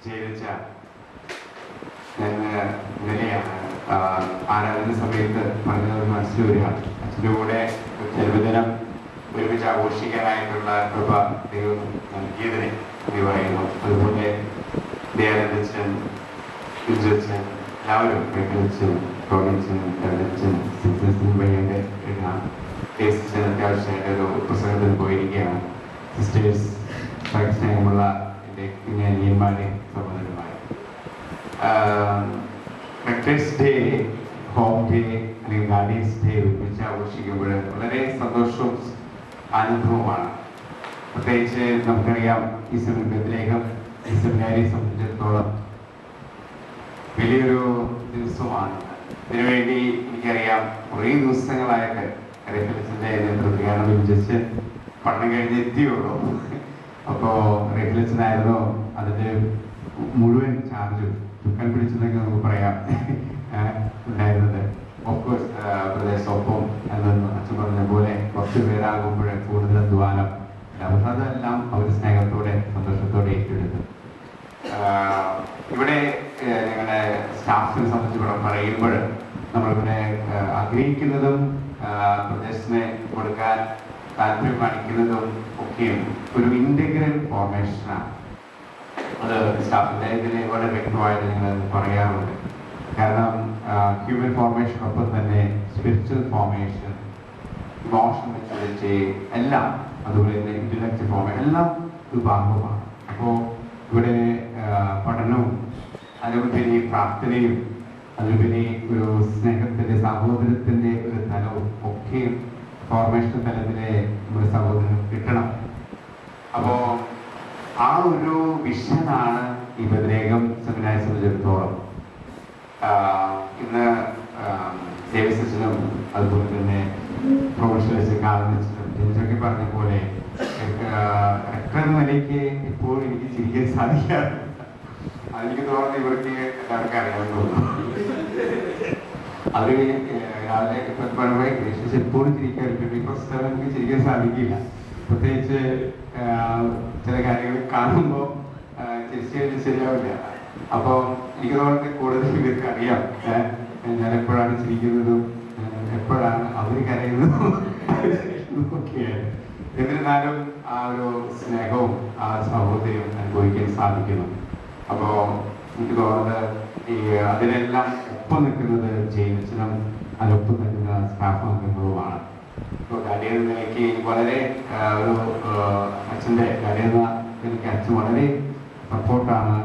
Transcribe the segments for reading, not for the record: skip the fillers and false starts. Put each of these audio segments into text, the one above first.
ജയിലിച്ച ഞാൻ ഇന്നലെയാണ് ആരാധന സമയത്ത് പറഞ്ഞത് മനസ്സിൽ വരികയാണ്. അച്ഛൻ്റെ കൂടെ ജന്മദിനം ഒരുമിച്ച് ആഘോഷിക്കാനായിട്ടുള്ള കൃപ ദൈവം നൽകിയതിനെ എന്ന് പറയുന്നു. അതുപോലെ ദയാനന്ദച്ചൻ, വിജയച്ചൻ, എല്ലാവരും കേട്ടച്ചൻ, റോബിൻസൺ, കരടച്ചൻ, സിസ്റ്റേഴ്സിന് വയ്യൻ്റെ എഴുതാം. ടേസ്റ്റൻ അത്യാവശ്യമായിട്ട് ഒരു പുസ്തകത്തിന് പോയിരിക്കുകയാണ്. സിസ്റ്റേഴ്സ് സ്നേഹമുള്ള എൻ്റെ കുഞ്ഞനിയന്മാരെ സഹോദരന്മാരെ, റെക്ടേഴ്സ് ഡേ, ഹോം ഡേ അല്ലെങ്കിൽ ഗാർഡിയൻസ് ഡേ ഒരുമിച്ച് ആഘോഷിക്കുമ്പോൾ വളരെ സന്തോഷവും ആനന്ദവുമാണ്. പ്രത്യേകിച്ച് നമുക്കറിയാം ഈ ബethlehem ഈ സെമിനാരിയെ സംബന്ധിച്ചിടത്തോളം വലിയൊരു ദിവസമാണ്. ഇതിനുവേണ്ടി എനിക്കറിയാം കുറേ ദിവസങ്ങളായിട്ട് റെഫിലസിൻ്റെ നേതൃത്വത്തിൽ, കാരണം ജസ്റ്റ് പഠനം കഴിഞ്ഞ് എത്തിയുള്ളൂ. അപ്പോൾ റെഫിലസിനായിരുന്നു അതിൻ്റെ മുഴുവൻ ചാർജും ചുക്കാൻ പിടിച്ചെന്നൊക്കെ നമുക്ക് പറയാം ഉണ്ടായിരുന്നത്. ഓഫ്കോഴ്സ് പ്രദേശമൊപ്പം അതൊന്നും അച്ഛൻ പറഞ്ഞ പോലെ കുറച്ച് പേരാകുമ്പോൾ കൂടുതൽ അധ്വാനം, പക്ഷെ അതെല്ലാം അവർ സ്നേഹത്തോടെ സന്തോഷത്തോടെ ഏറ്റെടുത്തു. ഇവിടെ ഞങ്ങളുടെ സ്റ്റാഫിനെ സംബന്ധിച്ച് ഇവിടെ പറയുമ്പോൾ നമ്മളിവിടെ ആഗ്രഹിക്കുന്നതും പ്രദേശത്തിന് കൊടുക്കാൻ താല്പര്യം കാണിക്കുന്നതും ഒക്കെയും ഒരു ഇൻ്റഗ്രൽ ഫോർമേഷനാണ്. അത് സ്റ്റാഫിൻ്റെ ഇതിൽ വളരെ വ്യക്തമായിട്ട് ഞങ്ങൾ പറയാറുണ്ട്. കാരണം ഹ്യൂമൻ ഫോർമേഷനൊപ്പം തന്നെ സ്പിരിച്വൽ ഫോർമേഷൻ, ഇമോഷൻ മെച്യൂരിറ്റി എല്ലാം, അതുപോലെ തന്നെ ഇൻ്റലക്ച്വൽ ഫോർമേഷൻ എല്ലാം ഒരു ഭാഗമാണ്. അപ്പോൾ ഇവിടെ പഠനവും അതിലുപരി പ്രാർത്ഥനയും അതിലുപരി ഒരു സ്നേഹത്തിൻ്റെ സഹോദരത്തിൻ്റെ ഒരു തലവും ഒക്കെ ഫോർമേഷൻ തലത്തിലെ നമ്മുടെ സഹോദരൻ കിട്ടണം. അപ്പോൾ ആ ഒരു വിഷനാണ് ഈ ബethlehem സെമിനാരിയെ സംബന്ധിച്ചിടത്തോളം. ഇന്ന് സേവിസനും അതുപോലെ തന്നെ പ്രൊഫഷണൽസ് കാലനിച്ചനും ജനിച്ചൊക്കെ പറഞ്ഞ പോലെ എത്ര നിലയ്ക്ക് ഇപ്പോഴും എനിക്ക് ചിരിക്കാൻ സാധിക്കാറില്ല. അതെനിക്ക് തോന്നുന്നു ഇവർക്ക് എല്ലാവർക്കും അറിയാമെന്ന് തോന്നുന്നു. അവർ രാവിലെ യേശുസ് എപ്പോഴും ചിരിക്കാറുണ്ട്. ബിക്കോസ് നമുക്ക് ചിരിക്കാൻ സാധിക്കില്ല. പ്രത്യേകിച്ച് ചില കാര്യങ്ങൾ കാണുമ്പോൾ ചിരിച്ചു കഴിഞ്ഞാൽ ശരിയാവില്ല. അപ്പോൾ എനിക്ക് തോന്നുന്നത് കൂടുതൽ ഇവർക്ക് അറിയാം ഞാൻ എപ്പോഴാണ് ചിരിക്കുന്നതും എപ്പോഴാണ് അവർ കരയുന്നതും ഒക്കെയാണ്. എന്നിരുന്നാലും ആ ഒരു സ്നേഹവും ആ സഹോദര്യവും അനുഭവിക്കാൻ സാധിക്കുന്നു. അപ്പോൾ എനിക്ക് തോന്നുന്നത് ഈ അതിനെല്ലാം ഒപ്പം നിൽക്കുന്നത് ജെയിംസിനും അതിനൊപ്പം നിൽക്കുന്ന സ്റ്റാഫ് അംഗങ്ങളുമാണ്. ഇപ്പോൾ ഗാഡിയൻ നിലയ്ക്ക് വളരെ ഒരു അച്ഛൻ്റെ ഗാഡിയൻ എനിക്ക് അച്ഛൻ വളരെ സപ്പോർട്ടാണ്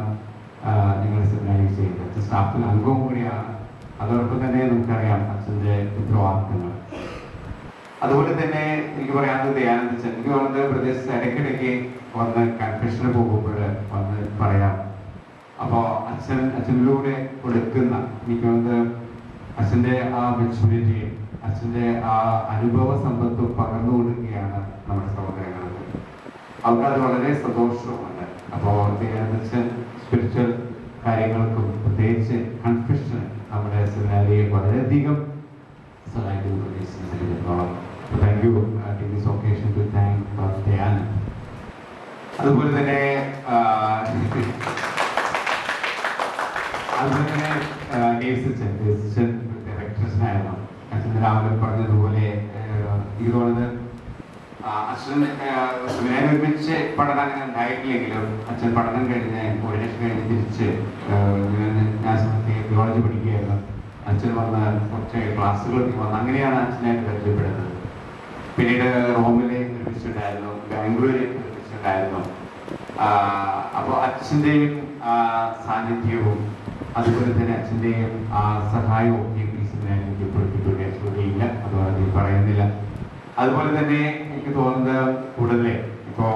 ഞങ്ങൾ സെമിനാരി ചെയ്യുന്നത്. അച്ഛൻ സ്റ്റാഫിൽ അംഗവും കൂടിയാണ്. അതോടൊപ്പം തന്നെ നമുക്കറിയാം അച്ഛൻ്റെ ഉത്തരവാദിത്തങ്ങൾ. അതുപോലെ തന്നെ എനിക്ക് പറയാവുന്നത് ദയാനന്ദച്ചൻ, എനിക്ക് തോന്നുന്നത് പ്രദേശത്ത് ഇടയ്ക്കിടയ്ക്ക് വന്ന് കൺഫെഷന് പോകുമ്പോൾ വന്ന് പറയാം. അപ്പോൾ അച്ഛനിലൂടെ കൊടുക്കുന്ന എനിക്ക് തോന്നുന്നത് അച്ഛൻ്റെ ആ മെച്യൂരിറ്റിയും അച്ഛൻ്റെ ആ അനുഭവ സമ്പത്തും പകർന്നു കൊടുക്കുകയാണ് നമ്മുടെ സഹോദരങ്ങൾക്ക്. അവർക്കത് വളരെ സന്തോഷവുമുണ്ട്. അപ്പോൾ ദയാനന്ദച്ചൻ സ്പിരിച്വൽ കാര്യങ്ങൾക്കും പ്രത്യേകിച്ച് കൺഫെഷൻ നമ്മുടെ സെമിനാരിയെ വളരെയധികം സഹായിക്കുന്ന പ്രദേശത്തിനെ സംബന്ധിച്ചിടത്തോളം. Thank you take this occasion to thank Dayanand. അതുപോലെ തന്നെ ഡയറക്ടേഴ്സിനായിരുന്നു അച്ഛൻ രാവിലെ പറഞ്ഞതുപോലെ. എനിക്ക് തോന്നുന്നത് അച്ഛൻ സെമിനാരി ഒരുമിച്ച് പഠനം അങ്ങനെ ഉണ്ടായിട്ടില്ലെങ്കിലും അച്ഛൻ പഠനം കഴിഞ്ഞ് കോർഡിനേഷൻ കഴിഞ്ഞ് തിരിച്ച് ഞാൻ തിയോളജി പഠിക്കുകയായിരുന്നു. അച്ഛൻ വന്ന് കുറച്ച് ക്ലാസ്സുകളൊക്കെ വന്ന് അങ്ങനെയാണ് അച്ഛനായിട്ട് പരിചയപ്പെടുന്നത്. പിന്നീട് റോമിലെ ഒരുമിച്ചുണ്ടായിരുന്നു, ബാംഗ്ലൂരിൽ ഒരുമിച്ചുണ്ടായിരുന്നു. അപ്പോൾ അച്ഛൻ്റെയും സാന്നിധ്യവും അതുപോലെ തന്നെ അച്ഛൻ്റെയും സഹായവും ഈ സെമിനാരിൽ എനിക്ക് ഇല്ല, അതുപോലെ പറയുന്നില്ല. അതുപോലെ തന്നെ എനിക്ക് തോന്നുന്നത് കൂടുതൽ ഇപ്പോൾ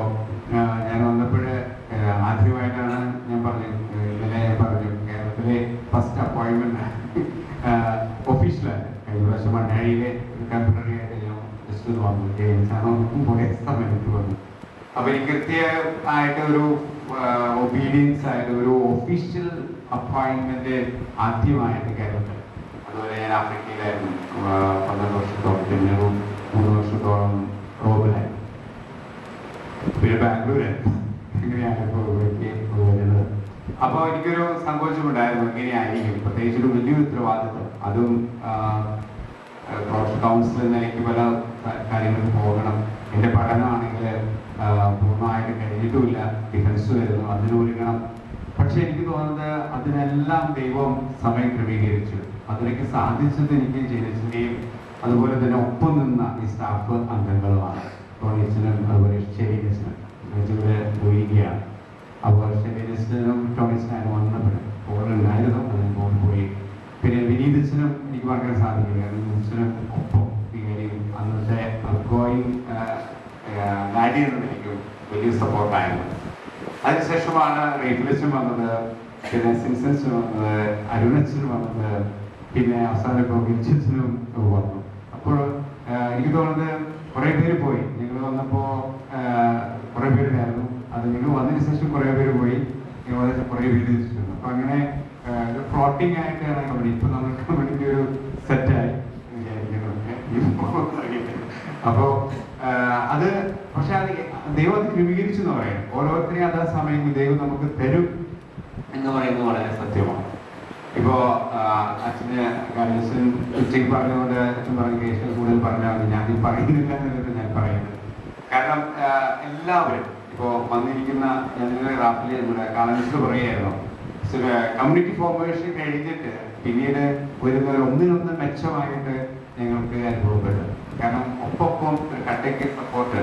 ഞാൻ വന്നപ്പോൾ ആദ്യമായിട്ടാണ് ഞാൻ ഇന്നലെ പറഞ്ഞു കേരളത്തിലെ ഫസ്റ്റ് അപ്പോയിൻമെന്റ് ഒഫീഷ്യലാണ്. കഴിഞ്ഞ പ്രാവശ്യം മണ്ണാടിയിലെ ടെമ്പററി ആയിട്ട് ഞാൻ ജസ്റ്റ് വന്നു ജയിംസാണോ പോയ സമയത്ത് വന്നു. അപ്പോൾ എനിക്ക് കൃത്യമായിട്ട് ഒരു ഒബീഡിയൻസ് ആയിട്ട് ഒരു ഒഫീഷ്യൽ അപ്പോയിൻമെന്റ് ആദ്യമായിട്ട് കേരളത്തിൽ. അതുപോലെ ഞാൻ ആഫ്രിക്കയിലായിരുന്നു 12 വർഷത്തോളം, പിന്നെ 3 വർഷത്തോളം റോമിലായിരുന്നു, പിന്നെ ബാംഗ്ലൂരായിരുന്നു. അങ്ങനെയാണ് ഇപ്പോൾ വരുന്നത്. അപ്പോൾ എനിക്കൊരു സങ്കോചമുണ്ടായിരുന്നു, എങ്ങനെയായിരിക്കും, പ്രത്യേകിച്ച് ഒരു വലിയൊരു ഉത്തരവാദിത്വം, അതും കൗൺസിൽ എന്ന നിലയ്ക്ക് പല കാര്യങ്ങൾക്ക് പോകണം. എൻ്റെ പഠനമാണെങ്കിൽ പൂർണ്ണമായിട്ട് കഴിഞ്ഞിട്ടുമില്ല, ഡിഫൻസ് വരുന്നു, അതിനൊരുങ്ങണം. പക്ഷെ എനിക്ക് തോന്നുന്നത് അതിനെല്ലാം ദൈവം സമയം ക്രമീകരിച്ചു. അതിലേക്ക് സാധിച്ചത് എനിക്ക് ജനസിൻ്റെയും അതുപോലെ തന്നെ ഒപ്പം നിന്ന ഈ സ്റ്റാഫ് അംഗങ്ങളുമാണ്. ടോണിച്ചനും അതുപോലെ ഷെരീനസിനും ഇവിടെ പോയിരിക്കുകയാണ്. അപ്പോൾ ഷെരീനസിനും ടോണിച്ചനും വന്നപ്പോഴും പോളുണ്ടായിരുന്നു, അതിന് പോയി. പിന്നെ വിനീതച്ചനും എനിക്ക് പറയാൻ സാധിക്കില്ല, കാരണം വിനീതച്ചനും ഒപ്പം ഈ കാര്യം അന്നത്തെ ഔട്ട്ഗോയിങ് ഡാഡി എന്ന എനിക്കും വലിയ സപ്പോർട്ടായിരുന്നു. അതിനുശേഷമാണ് റേഫിലച്ചൻ വന്നത്, പിന്നെ സിംസൺസിന് വന്നത്, അരുണച്ചന് വന്നത്, പിന്നെ അവസാനം ഇപ്പോൾ വിൽച്ചനും വന്നു. അപ്പോൾ എനിക്ക് തോന്നുന്നത് കുറേ പേര് പോയി. ഞങ്ങൾ വന്നപ്പോൾ കുറേ പേരുണ്ടായിരുന്നു, അത് ഞങ്ങൾ വന്നതിന് ശേഷം കുറേ പേര് പോയി, ഞങ്ങൾ കുറേ പേര് തിരിച്ചിരുന്നു. അപ്പോൾ അങ്ങനെ ഒരു ഫ്ലോട്ടിംഗ് ആയിട്ടാണ് കമ്പനി. ഇപ്പം നമ്മൾ കമ്പനിക്ക് ഒരു സെറ്റായി വിചാരിക്കുന്നു. അപ്പോൾ അത് പക്ഷെ അത് ദൈവം അത് ക്രമീകരിച്ചു എന്ന് പറയാം. ഓരോരുത്തരെയും അതാ സമയം ദൈവം നമുക്ക് തരും എന്ന് പറയുന്നത് വളരെ സത്യമാണ്. ഇപ്പോൾ അച്ഛന് ഗണേശൻ ഉച്ചയ്ക്ക് പറഞ്ഞുകൊണ്ട് അച്ഛൻ പറഞ്ഞ കേസിൽ കൂടുതൽ പറഞ്ഞാൽ മതി, ഞാൻ പറയുന്നില്ല എന്നിട്ട് ഞാൻ പറയുന്നത്. കാരണം എല്ലാവരും ഇപ്പോൾ വന്നിരിക്കുന്ന ഞങ്ങളുടെ റാഫിൽ നമ്മുടെ കാലമിസ്റ്റ് പറയുകയായിരുന്നു, കമ്മ്യൂണിറ്റി ഫോർമേഷൻ കഴിഞ്ഞിട്ട് പിന്നീട് വരുന്നവർ ഒന്നിനൊന്ന് മെച്ചമായിട്ട് ഞങ്ങൾക്ക് അനുഭവപ്പെട്ടു. കാരണം ഒപ്പം കട്ടയ്ക്ക് സപ്പോർട്ട്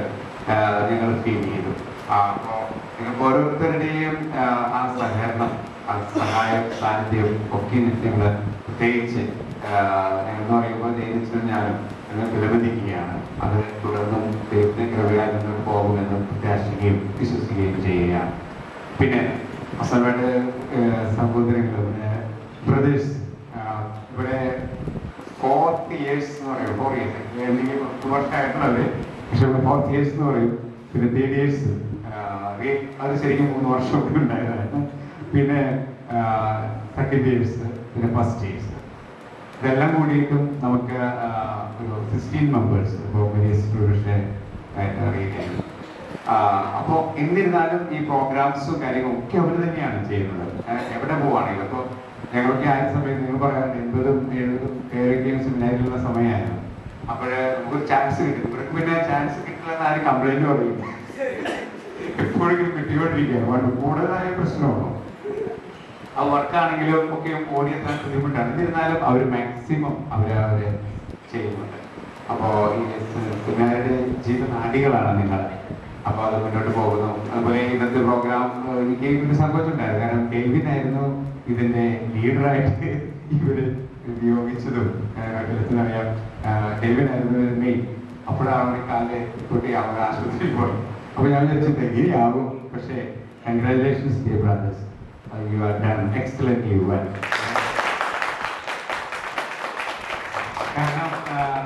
ഞങ്ങൾ ഫീൽ ചെയ്തു. അപ്പോൾ നിങ്ങൾക്ക് ഓരോരുത്തരുടെയും ആ സഹകരണം, സഹായ സാന്നിധ്യം ഒക്കെ ഞങ്ങൾ പ്രത്യേകിച്ച് എന്ന് പറയുമ്പോൾ ജയിച്ചിട്ടും ഞാനും ഞങ്ങൾ വിലമതിക്കുകയാണ്. അത് തുടർന്നും ദൈവത്തിന്റെ കൃപയാൽ മുന്നോട്ട് പോകുമെന്ന് പ്രത്യാശിക്കുകയും വിശ്വസിക്കുകയും ചെയ്യുകയാണ്. പിന്നെ അസമയുടെ സഹോദരങ്ങൾ, ബ്രദേഴ്സ്, ഇവിടെ 40 years എന്ന് പറയും, 4 years എനിക്ക് 10 വർഷമായിട്ടുള്ളത്, പക്ഷെ 40 years എന്ന് പറയും. പിന്നെ 3 years അത് ശരിക്കും 3 വർഷം ഒക്കെ ഉണ്ടായതാണ്. പിന്നെ സെക്കൻഡ് ഇയേഴ്സ്, പിന്നെ ഫസ്റ്റ് ഇയേഴ്സ്, ഇതെല്ലാം കൂടിയിട്ടും നമുക്ക് ഒരു 16 മെമ്പേഴ്സ് ഇപ്പോൾ മിനിസ്റ്റർ അറിയിക്കുന്നു. അപ്പോൾ എന്നിരുന്നാലും ഈ പ്രോഗ്രാംസും കാര്യങ്ങളും ഒക്കെ അവർ തന്നെയാണ് ചെയ്യുന്നത്. എവിടെ പോവാണെങ്കിലും ഇപ്പോൾ ഞങ്ങളൊക്കെ ആയ സമയത്ത് നിങ്ങൾ പറയാൻ 80ഉം 70ഉം കയറിയും സെമിനാരിലുള്ള സമയമായിരുന്നു. അപ്പോൾ നമുക്കൊരു ചാൻസ് കിട്ടും. ഇവർക്ക് പിന്നെ ചാൻസ് കിട്ടില്ലെന്ന് ആരും കംപ്ലൈൻറ്റ് പറയും, എപ്പോഴെങ്കിലും കിട്ടിക്കൊണ്ടിരിക്കുകയാണ്. കൂടുതലായ പ്രശ്നമാണോ ആ വർക്കാണെങ്കിലും ഒക്കെ ഓടിയെത്താൻ ബുദ്ധിമുട്ടാണ്. എന്നിരുന്നാലും അവർ മാക്സിമം അവര് ചെയ്യുന്നുണ്ട്. അപ്പോൾ ഈ സെമിനാരുടെ ജീവനാടികളാണ് നിങ്ങൾ. അപ്പോൾ അത് മുന്നോട്ട് പോകുന്നു. അതുപോലെ ഇന്നത്തെ പ്രോഗ്രാം എനിക്ക് ഒരു സങ്കോചമുണ്ടായിരുന്നു, കാരണം കെൽവിനായിരുന്നു ഇതിന്റെ ലീഡറായിട്ട് ഇവര് നിയോഗിച്ചതും. അറിയാം, കെൽവിനായിരുന്നു മെയിൻ. അപ്പോഴാണ് കാലിലെ കുട്ടി അവർ ആശുപത്രിയിൽ പോയി. അപ്പോൾ ഞാൻ വിചാരിച്ചിട്ട് ഇനിയാവും. പക്ഷേ congratulations dear brothers, you are done excellently well. കാരണം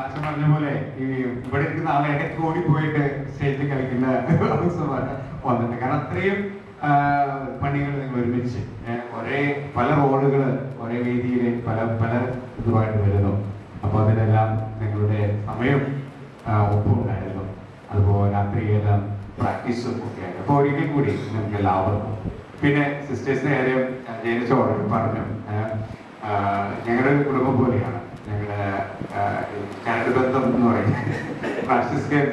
അച്ഛൻ പറഞ്ഞ പോലെ ഈ ഇവിടെ ഇരിക്കുന്ന ആളെ ഇടയ്ക്ക് ഓടിപ്പോയിട്ട് സ്റ്റേജിൽ കളിക്കുന്ന അവസരമാണ് വന്നിട്ട്. കാരണം അത്രയും പണികൾ നിങ്ങൾ ഒരുമിച്ച് ഒരേ പല റോളുകൾ ഒരേ വേദിയിൽ പല പല ഇതുമായിട്ട് വരുന്നു. അപ്പോൾ അതിനെല്ലാം നിങ്ങളുടെ സമയം ഒപ്പമുണ്ടായിരുന്നു. അതുപോലെ രാത്രിയെല്ലാം പ്രാക്ടീസും ഒക്കെ ആയിരുന്നു. അപ്പോൾ ഒരിക്കൽ കൂടി നിങ്ങൾക്ക് എല്ലാവർക്കും. പിന്നെ സിസ്റ്റേഴ്സിന്റെ കാര്യം ജനിച്ചോട് പറഞ്ഞു, ഞങ്ങളുടെ ഒരു കുടുംബം പോലെയാണ്. ഞങ്ങളുടെ ചരടുബന്ധം എന്ന് പറയുന്നത് ഫ്രാൻസിസ്കൻ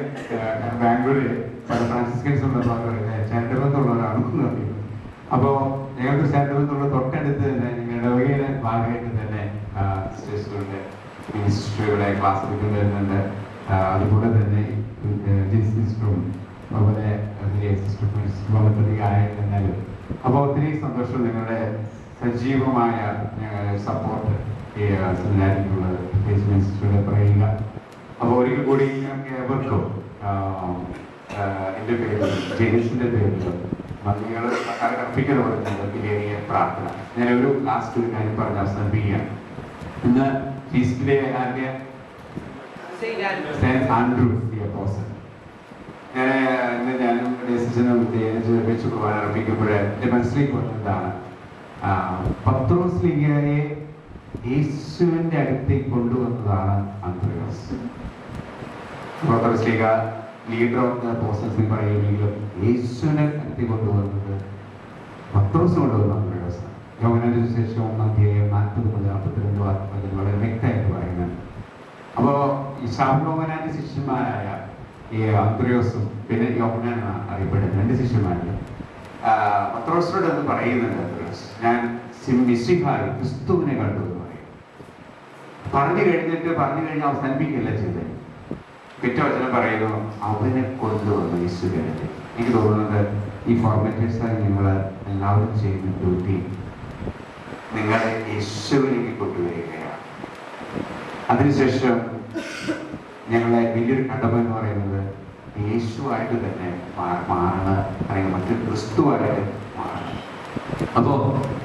ബാംഗ്ലൂരിൽ പല ഫ്രാൻസിസ്കൻസ് ഉള്ളപ്പോൾ അവർ പറയുന്നത് ചരടുബന്ധമുള്ളവരാണെന്ന് പറയുന്നത്. അപ്പോൾ ഞങ്ങൾക്ക് ചരടുബന്ധമുള്ള തൊട്ടടുത്ത് തന്നെ ഞങ്ങളുടെ ഇടവകയിലെ ഭാഗമായിട്ട് തന്നെ സിസ്റ്റേഴ്സുകളുടെ മിനിസ്റ്ററുകളെ ക്ലാസ് എടുക്കേണ്ടി വരുന്നുണ്ട്. അതുകൂടെ തന്നെ സിസ്റ്ററും അതുപോലെ സിസ്റ്റർ ആയിരുന്നാലും. അപ്പോൾ ഒത്തിരി സന്തോഷം നിങ്ങളുടെ സജീവമായ സപ്പോർട്ട് ഈ സെമിനാരിക്കുള്ളത് പ്രത്യേകിച്ച് മിനിസ്റ്ററുടെ പറയുക. അപ്പോൾ ഒരിക്കൽ കൂടി ഞങ്ങൾക്ക് ഏവർക്കും എൻ്റെ പേരിൽ ജെയിംസിൻ്റെ പേരിൽ നന്ദികൾ അർപ്പിക്കലോടുന്നത് വലിയ പ്രാർത്ഥന. ഞാനൊരു ലാസ്റ്റ് ഒരു കാര്യം പറഞ്ഞ് അവസാനിപ്പിക്കുകയാണ്. ഇന്ന് ഫീസ്റ്റ് ഡേ ആരുടെ സെന്റ് ആൻഡ്രൂസ് ദി അപ്പോസ്റ്റൽ. ഞാനും ഡിസിഷനും വെച്ച് കുർബാന അർപ്പിക്കുമ്പോൾ എൻ്റെ മനസ്സിലേക്ക് വന്നതാണ്, പത്രോസ് ലീഗയെ യേശുവിൻ്റെ അടുത്തേക്ക് കൊണ്ടുവന്നതാണ് അന്ത്രയോസ്. പത്രോസ് ലീഗ ലീഡർ ഓഫ് ദ അപ്പോസ്റ്റൽസ് പറയുമെങ്കിലും യേശുവിനെ അടുത്തേക്ക് കൊണ്ടുവന്നത് പത്രോസ് കൊണ്ടുവന്ന അന്ത്രയോസ്. യോഹന്നാന്റെ സുവിശേഷം 1:40-42 വാക്യത്തിൽ വളരെ വ്യക്തമായിട്ട് പറയുന്നത്. അപ്പോൾ ഈ യോഹന്നാന്റെ ശിഷ്യന്മാരായ ഈ അന്ത്രയോസും പിന്നെ യോഹന്നാനാണ് അറിയപ്പെടുന്നത്, 2 ശിഷ്യന്മാരിൽ പത്രോസിനോട് എന്ന് പറയുന്നുണ്ട്. പത്രോസ്, ഞാൻ മിശിഹായി ക്രിസ്തുവിനെ കണ്ടു എന്ന് പറയും. പറഞ്ഞു കഴിഞ്ഞ് അവസാനിപ്പിക്കുകയല്ല ചെയ്തത്. പിറ്റവചനം പറയുന്നു, അവനെ കൊണ്ടുവന്നു യേശുവിനെ. എനിക്ക് തോന്നുന്നത് ഈ ഫോർമാറ്റേഴ്സായി നിങ്ങൾ എല്ലാവരും ചെയ്യുന്ന ഡ്യൂട്ടി നിങ്ങളെ യേശുവിലേക്ക് കൊണ്ടുവരികയാണ്. അതിനുശേഷം ഞങ്ങളെ വലിയൊരു കടമ എന്ന് പറയുന്നത് യേശുവായിട്ട് തന്നെ മാറണം, അല്ലെങ്കിൽ മറ്റൊരു ക്രിസ്തുവായിട്ട് മാറണം. അപ്പോൾ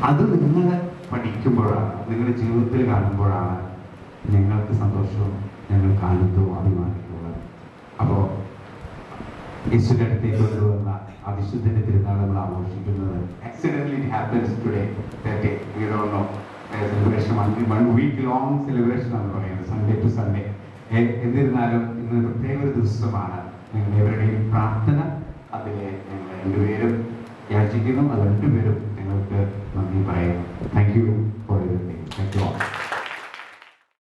അത് നിങ്ങൾ പഠിക്കുമ്പോഴാണ്, നിങ്ങളുടെ ജീവിതത്തിൽ കാണുമ്പോഴാണ് നിങ്ങൾക്ക് സന്തോഷവും ഞങ്ങൾക്ക് ആനന്ദവും അഭിമാനിക്കുന്നത്. അപ്പോൾ യേശുവിൻ്റെ അടുത്തേക്ക് കൊണ്ടുവന്ന ആ വിശുദ്ധന്റെ തിരുനാൾ നമ്മൾ ആഘോഷിക്കുന്നത് accidentally it happens today that day we don't know celebration 1 week long celebration എന്ന് പറയുന്നത് സൺഡേ ടു സൺഡേ. എന്നിരുന്നാലും ഇന്ന് പ്രത്യേക ഒരു ദിവസമാണ്. നിങ്ങൾ എവരുടെയും പ്രാർത്ഥന അതിൽ ഞങ്ങൾ രണ്ടുപേരും യാചിക്കുന്നു. അത് രണ്ടുപേരും നിങ്ങൾക്ക് നന്ദി പറയുന്നു. Thank you for everything. Thank you all.